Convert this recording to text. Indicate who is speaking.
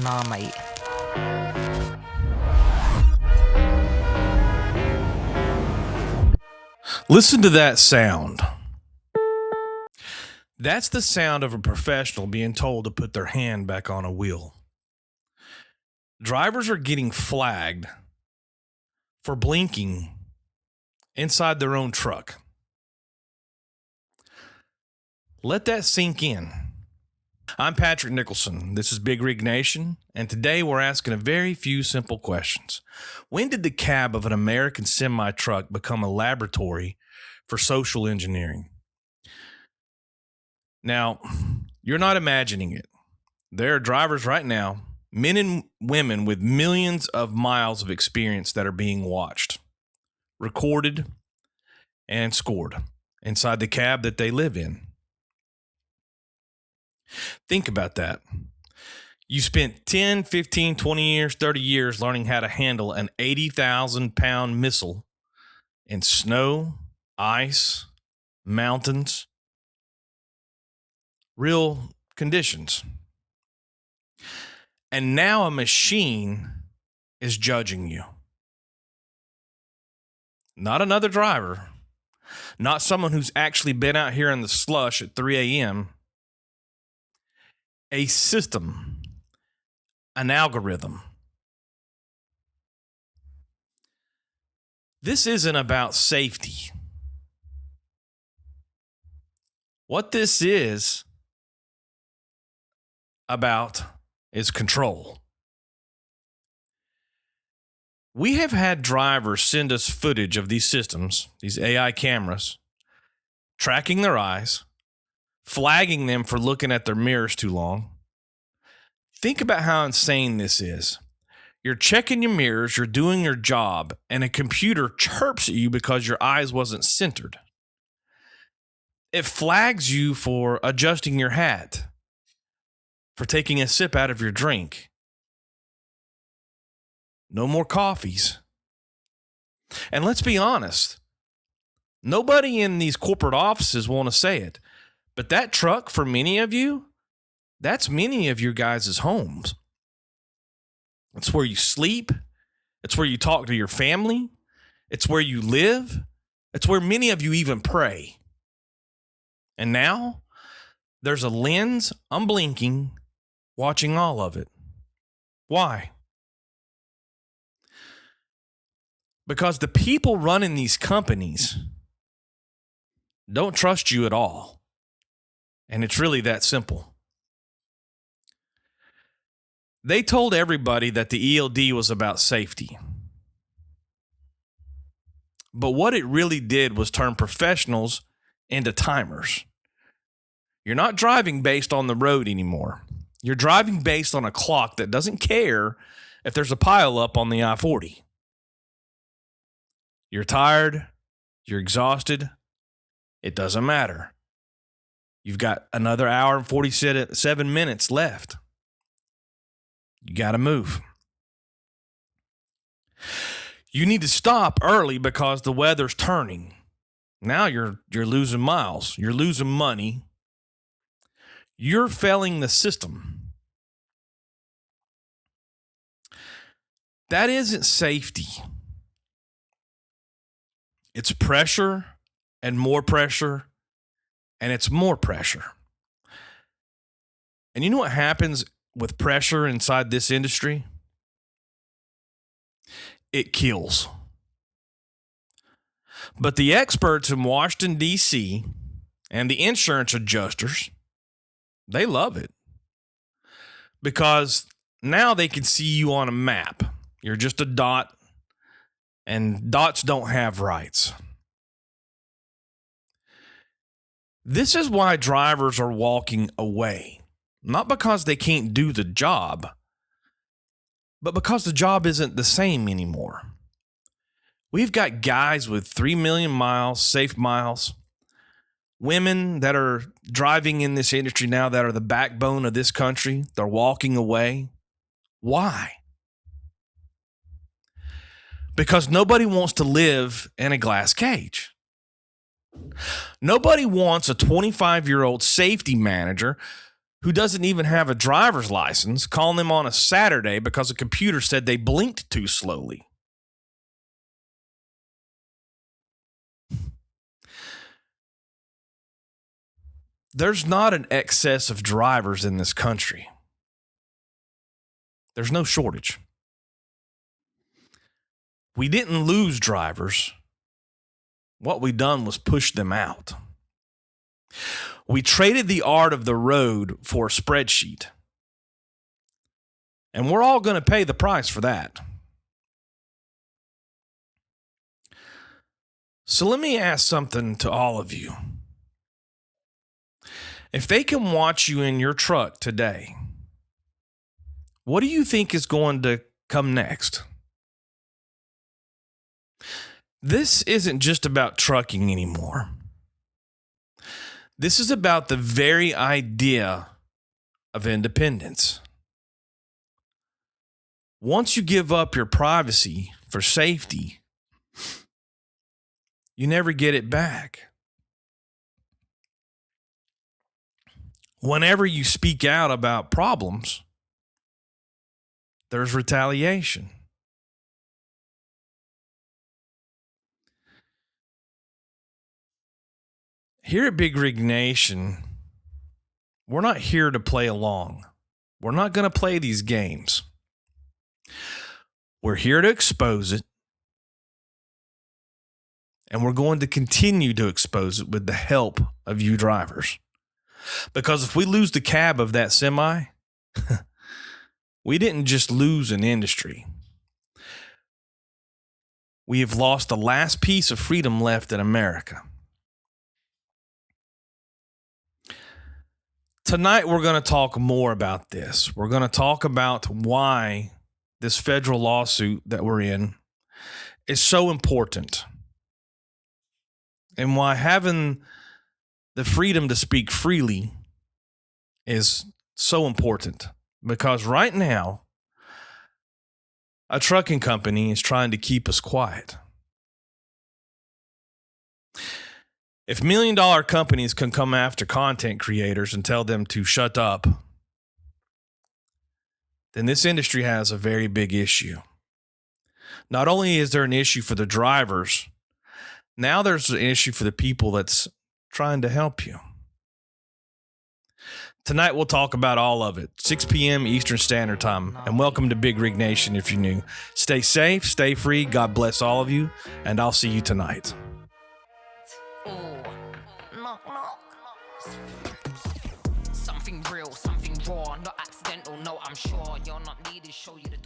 Speaker 1: Nah, mate.
Speaker 2: Listen to that sound. That's the sound of a professional being told to put their hand back on a wheel. Drivers are getting flagged for blinking inside their own truck. Let that sink in. I'm Patrick Nicholson. This is Big Rig Nation, and today we're asking a very few simple questions. When did the cab of an American semi-truck become a laboratory for social engineering? Now, you're not imagining it. There are drivers right now, men and women with millions of miles of experience that are being watched, recorded, and scored inside the cab that they live in. Think about that. You spent 10, 15, 20 years, 30 years learning how to handle an 80,000-pound missile in snow, ice, mountains, real conditions. And now a machine is judging you. Not another driver, not someone who's actually been out here in the slush at 3 a.m., a system, an algorithm. This isn't about safety. What this is about is control. We have had drivers send us footage of these systems, these AI cameras, tracking their eyes, flagging them for looking at their mirrors too long. Think about how insane this is. You're checking your mirrors, you're doing your job, and a computer chirps at you because your eyes wasn't centered. It flags you for adjusting your hat, for taking a sip out of your drink. No more coffees. And let's be honest, nobody in these corporate offices want to say it, but that truck, for many of you, that's many of your guys' homes. It's where you sleep. It's where you talk to your family. It's where you live. It's where many of you even pray. And now there's a lens, unblinking, watching all of it. Why? Because the people running these companies don't trust you at all. And it's really that simple. They told everybody that the ELD was about safety. But what it really did was turn professionals into timers. You're not driving based on the road anymore. You're driving based on a clock that doesn't care if there's a pile up on the I-40. You're tired. You're exhausted. It doesn't matter. You've got another hour and 47 minutes left. You got to move. You need to stop early because the weather's turning. Now you're losing miles. You're losing money. You're failing the system. That isn't safety. It's pressure and more pressure, and it's more pressure. And you know what happens with pressure inside this industry? It kills. But the experts in Washington, D.C., and the insurance adjusters, they love it. Because now they can see you on a map. You're just a dot, and dots don't have rights. This is why drivers are walking away. Not because they can't do the job, but because the job isn't the same anymore. We've got guys with 3 million miles, safe miles, women that are driving in this industry now that are the backbone of this country. They're walking away. Why? Because nobody wants to live in a glass cage. Nobody wants a 25-year-old safety manager who doesn't even have a driver's license calling them on a Saturday because a computer said they blinked too slowly. There's not an excess of drivers in this country. There's no shortage. We didn't lose drivers. What we done was push them out. We traded the art of the road for a spreadsheet. And we're all going to pay the price for that. So let me ask something to all of you. If they can watch you in your truck today, what do you think is going to come next? This isn't just about trucking anymore. This is about the very idea of independence. Once you give up your privacy for safety, you never get it back. Whenever you speak out about problems, there's retaliation. Here at Big Rig Nation, we're not here to play along. We're not going to play these games. We're here to expose it. And we're going to continue to expose it with the help of you drivers. Because if we lose the cab of that semi, we didn't just lose an industry. We have lost the last piece of freedom left in America. Tonight, we're going to talk more about this. We're going to talk about why this federal lawsuit that we're in is so important. And why having the freedom to speak freely is so important. Because right now, a trucking company is trying to keep us quiet. If $1 million companies can come after content creators and tell them to shut up, then this industry has a very big issue. Not only is there an issue for the drivers, now there's an issue for the people that's trying to help you. Tonight, we'll talk about all of it. 6 p.m. Eastern Standard Time. And welcome to Big Rig Nation if you're new. Stay safe, stay free. God bless all of you. And I'll see you tonight.
Speaker 1: Knock, knock. Something real, something raw. Not accidental, no, I'm sure you're not needed. Show you the door.